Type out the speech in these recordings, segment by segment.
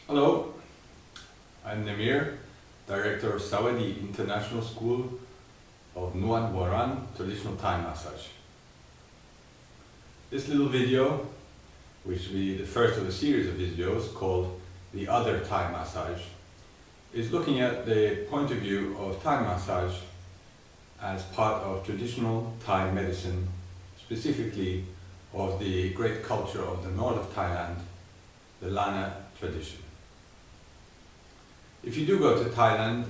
Hello, I'm Namir, Director of Sawadee International School of Northern Traditional Thai Massage. This little video, which will be the first of a series of videos called The Other Thai Massage, is looking at the point of view of Thai massage as part of traditional Thai medicine, specifically of the great culture of the north of Thailand, the Lanna Tradition. If you do go to Thailand,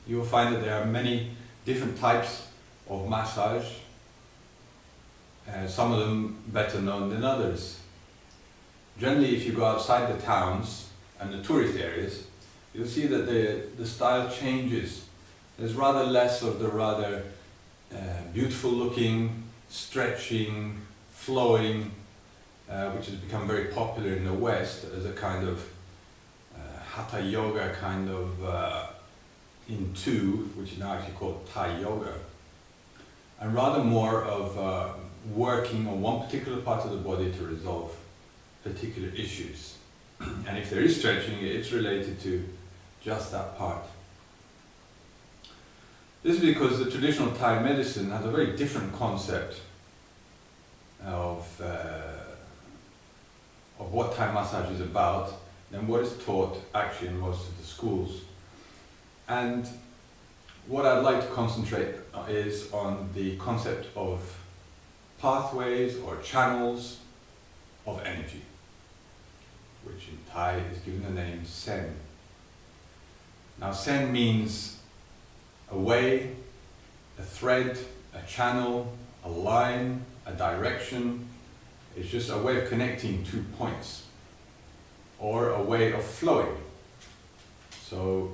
you will find that there are many different types of massage, some of them better known than others. Generally, if you go outside the towns and the tourist areas, you'll see that the style changes. There's rather less of the rather beautiful looking, stretching, flowing, which has become very popular in the West as a kind of Hatha yoga kind of which is now actually called Thai yoga, and rather more of working on one particular part of the body to resolve particular issues. And if there is stretching, it's related to just that part. This is because the traditional Thai medicine has a very different concept of what Thai massage is about than what is taught actually in most of the schools. And what I'd like to concentrate is on the concept of pathways or channels of energy, which in Thai is given the name SEN. Now SEN means a way, a thread, a channel, a line, a direction. It's just a way of connecting 2 points, or a way of flowing. So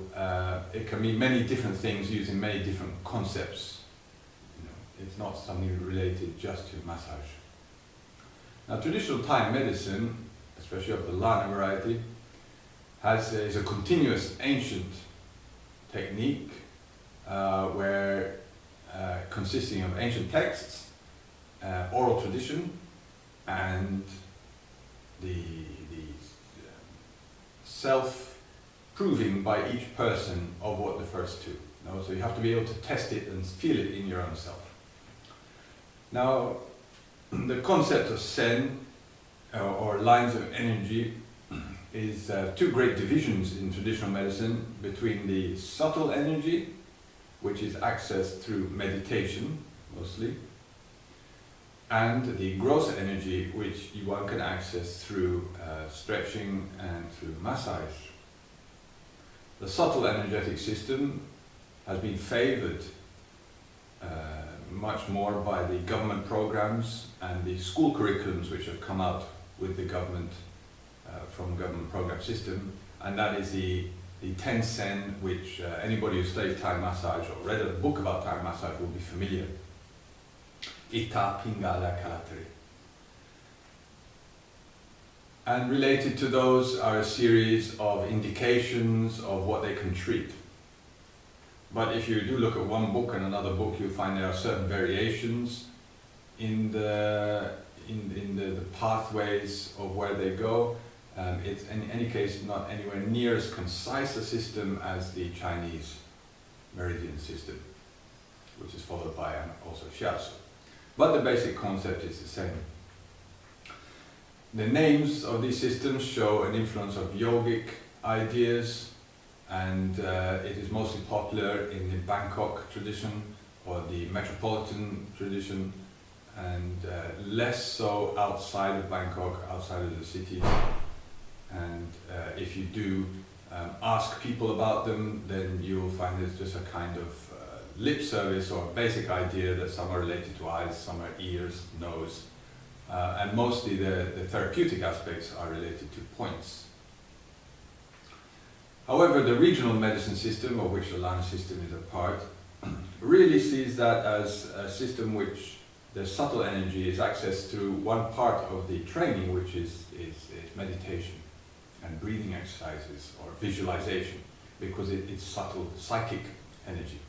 it can mean many different things using many different concepts. It's not something related just to massage. Now traditional Thai medicine, especially of the Lanna variety, is a continuous ancient technique where consisting of ancient texts, oral tradition, and the self-proving by each person of what the first two. So you have to be able to test it and feel it in your own self. Now, the concept of SEN, or lines of energy, is two great divisions in traditional medicine between the subtle energy, which is accessed through meditation mostly, and the gross energy, which one can access through stretching and through massage. The subtle energetic system has been favored much more by the government programs and the school curriculums which have come out with the government from government program system, and that is the 10 SEN, which anybody who studies Thai massage or read a book about Thai massage will be familiar. Ita, Pingala, Kalatari. And related to those are a series of indications of what they can treat. But if you do look at one book and another book, you'll find there are certain variations in the pathways of where they go. It's in any case not anywhere near as concise a system as the Chinese meridian system, which is followed by also shiatsu. But the basic concept is the same. The names of these systems show an influence of yogic ideas, and it is mostly popular in the Bangkok tradition or the metropolitan tradition, and less so outside of Bangkok, outside of the cities. And if you do ask people about them, then you will find it's just a kind of lip service or basic idea that some are related to eyes, some are ears, nose, and mostly the therapeutic aspects are related to points. However, the regional medicine system, of which the Lanna system is a part, really sees that as a system which the subtle energy is accessed through one part of the training, which is meditation and breathing exercises or visualization, because it's subtle psychic energy.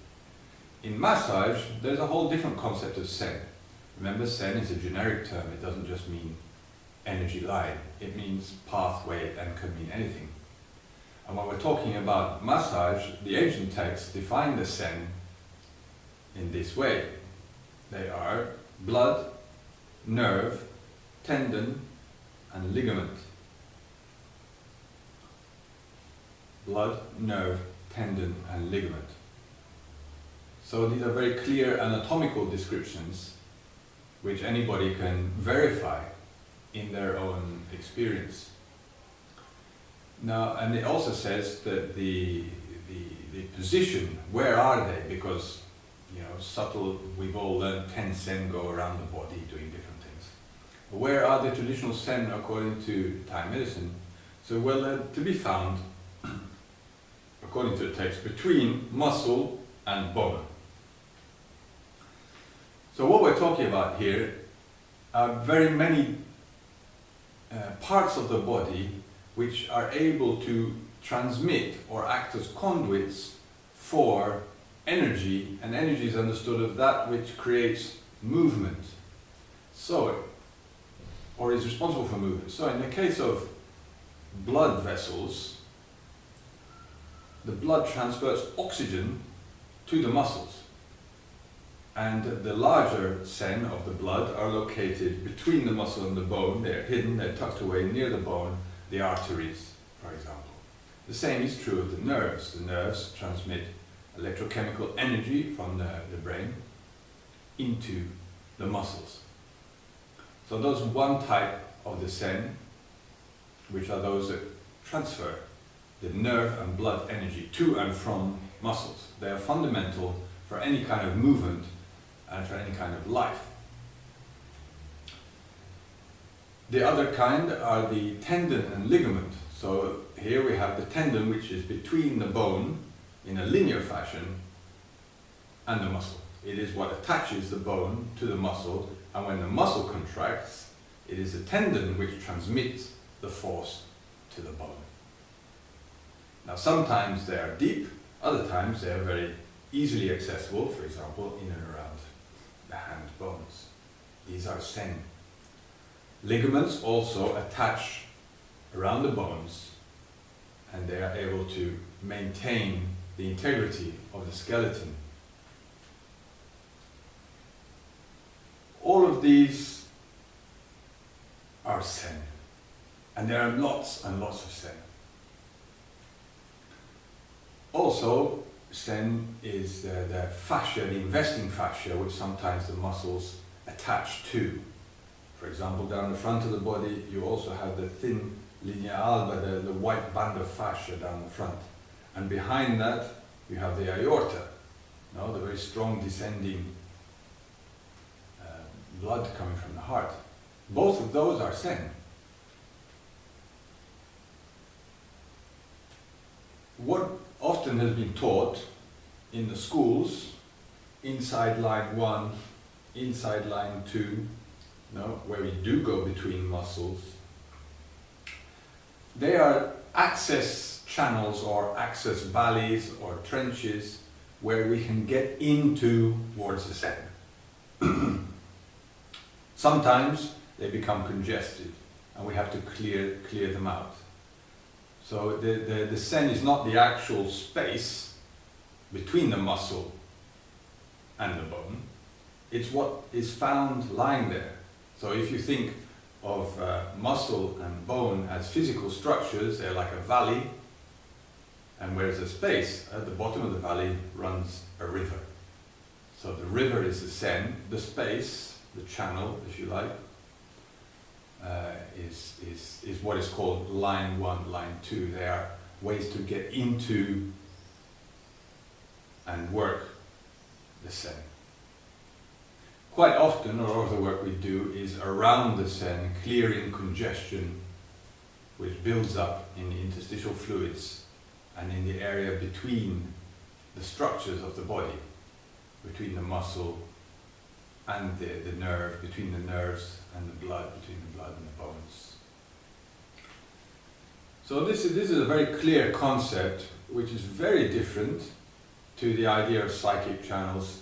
In massage, there's a whole different concept of SEN. Remember, SEN is a generic term. It doesn't just mean energy line. It means pathway and can mean anything. And when we're talking about massage, the ancient texts define the SEN in this way. They are blood, nerve, tendon, and ligament. Blood, nerve, tendon, and ligament. So these are very clear anatomical descriptions which anybody can verify in their own experience. Now, and it also says that the position, where are they? Because, you know, subtle, we've all learned 10 sen go around the body doing different things. Where are the traditional sen according to Thai medicine? So, well, to be found, according to the text, between muscle and bone. So what we're talking about here are very many parts of the body which are able to transmit or act as conduits for energy, and energy is understood as that which creates movement, so, or is responsible for movement. So in the case of blood vessels, the blood transfers oxygen to the muscles, and the larger sen of the blood are located between the muscle and the bone. They're hidden, they're tucked away near the bone, the arteries, for example. The same is true of the nerves. The nerves transmit electrochemical energy from the brain into the muscles. So those one type of the sen, which are those that transfer the nerve and blood energy to and from muscles. They are fundamental for any kind of movement and for any kind of life. The other kind are the tendon and ligament. So here we have the tendon, which is between the bone in a linear fashion and the muscle. It is what attaches the bone to the muscle, and when the muscle contracts, it is the tendon which transmits the force to the bone. Now sometimes they are deep, other times they are very easily accessible, for example in and around the hand bones. These are sen. Ligaments also attach around the bones, and they are able to maintain the integrity of the skeleton. All of these are sen, and there are lots and lots of sen. Also, sen is the fascia, the investing fascia, which sometimes the muscles attach to. For example, down the front of the body, you also have the thin linea alba, the white band of fascia down the front. And behind that, you have the aorta, the very strong descending blood coming from the heart. Both of those are sen. What often has been taught in the schools, inside line 1, inside line 2, where we do go between muscles, they are access channels or access valleys or trenches where we can get into towards the sen. Sometimes they become congested and we have to clear them out. So the sen is not the actual space between the muscle and the bone, it's what is found lying there. So if you think of muscle and bone as physical structures, they're like a valley, and where's the space? At the bottom of the valley runs a river. So the river is the sen, the space, the channel, if you like, is what is called line 1, line 2. They are ways to get into and work the sen. Quite often, a lot of the work we do is around the sen, clearing congestion which builds up in the interstitial fluids and in the area between the structures of the body, between the muscle and the nerve, between the nerves and the blood, between the blood and the bones. So this is a very clear concept which is very different to the idea of psychic channels,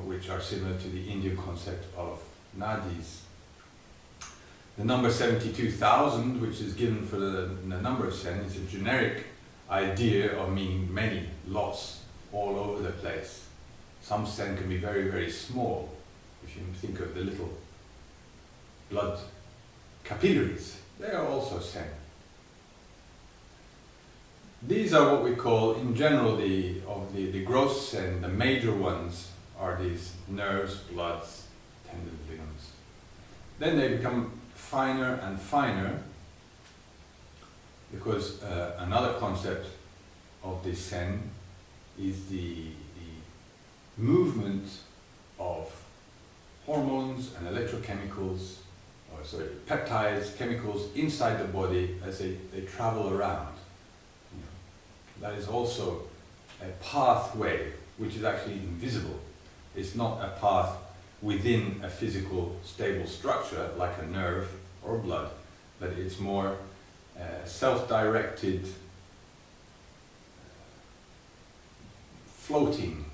which are similar to the Indian concept of nadis. The number 72,000, which is given for the number of sen, is a generic idea of meaning many, lots, all over the place. Some SEN can be very, very small. If you think of the little blood capillaries, they are also SEN. These are what we call, in general, the gross SEN. The major ones are these nerves, bloods, tendons, ligaments. Then they become finer and finer, because another concept of this SEN is the movement of hormones and electrochemicals, or sorry, peptides, chemicals inside the body as they travel around. You know, that is also a pathway which is actually invisible. It's not a path within a physical stable structure like a nerve or blood, but it's more self-directed floating,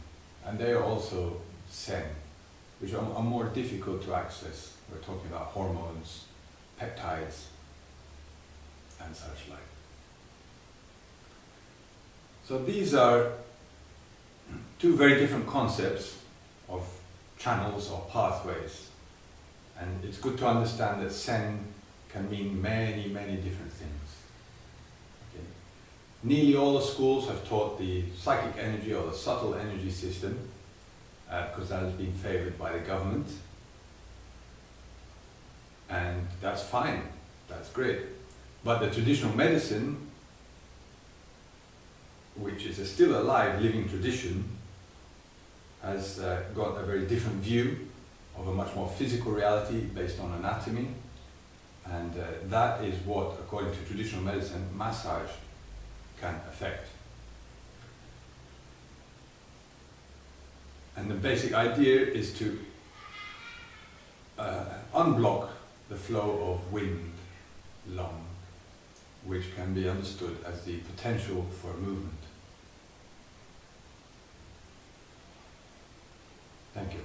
and they are also SEN, which are more difficult to access. We're talking about hormones, peptides, and such like. So these are two very different concepts of channels or pathways, and it's good to understand that SEN can mean many, many different things. Okay. Nearly all the schools have taught the psychic energy or the subtle energy system, because that has been favoured by the government, and that's fine, that's great. But the traditional medicine, which is a still alive, living tradition, has got a very different view of a much more physical reality based on anatomy, and that is what, according to traditional medicine, massage can affect. And the basic idea is to unblock the flow of wind, lung, which can be understood as the potential for movement. Thank you.